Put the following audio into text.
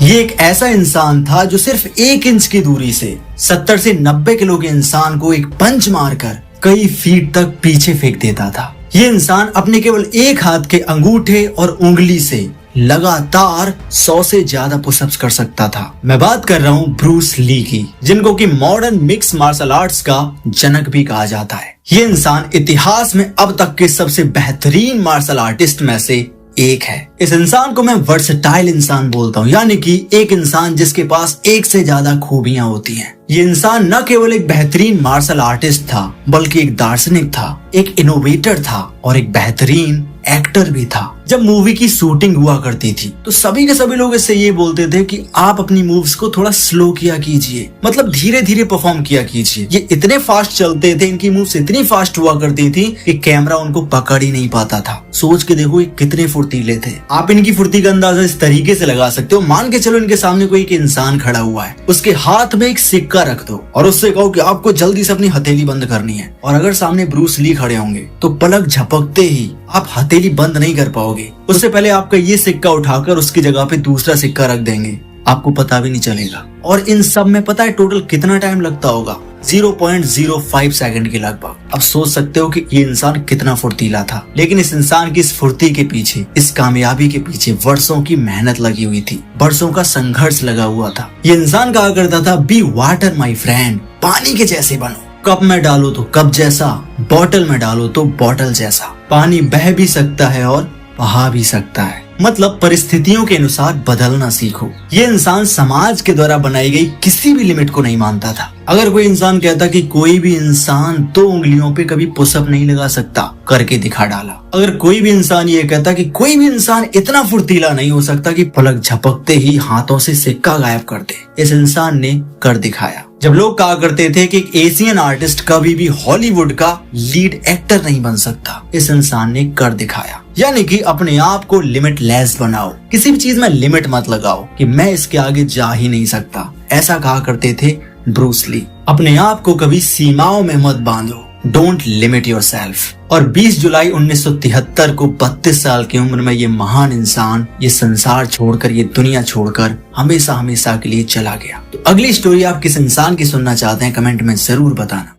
ये एक ऐसा इंसान था जो सिर्फ 1 इंच की दूरी से 70 से 90 किलो के इंसान को एक पंच मारकर कई फीट तक पीछे फेंक देता था। ये इंसान अपने केवल एक हाथ के अंगूठे और उंगली से लगातार 100 से ज्यादा पुशअप्स कर सकता था। मैं बात कर रहा हूँ ब्रूस ली की, जिनको कि मॉडर्न मिक्स मार्शल आर्ट्स का जनक भी कहा जाता है। ये इंसान इतिहास में अब तक के सबसे बेहतरीन मार्शल आर्टिस्ट में से एक है। इस इंसान को मैं वर्सेटाइल इंसान बोलता हूँ, यानी कि एक इंसान जिसके पास एक से ज्यादा खूबियां होती हैं। ये इंसान न केवल एक बेहतरीन मार्शल आर्टिस्ट था, बल्कि एक दार्शनिक था, एक इनोवेटर था और एक बेहतरीन एक्टर भी था। जब मूवी की शूटिंग हुआ करती थी तो सभी के सभी लोग इससे ये बोलते थे कि आप अपनी मूव्स को थोड़ा स्लो किया कीजिए, मतलब धीरे धीरे परफॉर्म किया कीजिए। ये इतने फास्ट चलते थे, इनकी मूव्स इतनी फास्ट हुआ करती थी कि कैमरा उनको पकड़ ही नहीं पाता था। सोच के देखो ये कितने फुर्तीले थे। आप इनकी फुर्ती का अंदाजा इस तरीके से लगा सकते हो। मान के चलो इनके सामने कोई एक इंसान खड़ा हुआ है, उसके हाथ में एक सिक्का रख दो और उससे कहो कि आपको जल्दी से अपनी हथेली बंद करनी है, और अगर सामने ब्रूस ली खड़े होंगे तो पलक झपकते ही आप हथेली बंद नहीं कर पाओगे। उससे पहले आपका ये सिक्का उठाकर उसकी जगह पे दूसरा सिक्का रख देंगे, आपको पता भी नहीं चलेगा। और इन सब में पता है टोटल कितना टाइम लगता होगा? 0.05 सेकंड के लगभग। अब सोच सकते हो कि ये इंसान कितना फुर्तीला था। लेकिन इस इंसान की इस फुर्ती के पीछे, इस कामयाबी के पीछे वर्षों की मेहनत लगी हुई थी, वर्षों का संघर्ष लगा हुआ था। ये इंसान कहा करता था, बी वाटर माई फ्रेंड, पानी के जैसे बनो। कप में डालो तो कप जैसा, बॉटल में डालो तो बॉटल जैसा। पानी बह भी सकता है और बहा भी सकता है, मतलब परिस्थितियों के अनुसार बदलना सीखो। ये इंसान समाज के द्वारा बनाई गई किसी भी लिमिट को नहीं मानता था। अगर कोई इंसान कहता कि कोई भी इंसान 2 उंगलियों पे कभी पुशअप नहीं लगा सकता, करके दिखा डाला। अगर कोई भी इंसान ये कहता कि कोई भी इंसान इतना फुर्तीला नहीं हो सकता कि पलक झपकते ही हाथों से सिक्का गायब कर दे, इस इंसान ने कर दिखाया। जब लोग कहा करते थे कि एक एशियन आर्टिस्ट कभी भी हॉलीवुड का लीड एक्टर नहीं बन सकता, इस इंसान ने कर दिखाया। यानी कि अपने आप को लिमिटलेस बनाओ, किसी भी चीज में लिमिट मत लगाओ कि मैं इसके आगे जा ही नहीं सकता। ऐसा कहा करते थे ब्रूस ली। अपने आप को कभी सीमाओं में मत बांधो, डोंट लिमिट योरसेल्फ। और 20 जुलाई 1973 को 32 साल की उम्र में ये महान इंसान ये संसार छोड़कर, ये दुनिया छोड़कर हमेशा हमेशा के लिए चला गया। तो अगली स्टोरी आप किस इंसान की सुनना चाहते हैं कमेंट में जरूर बताना।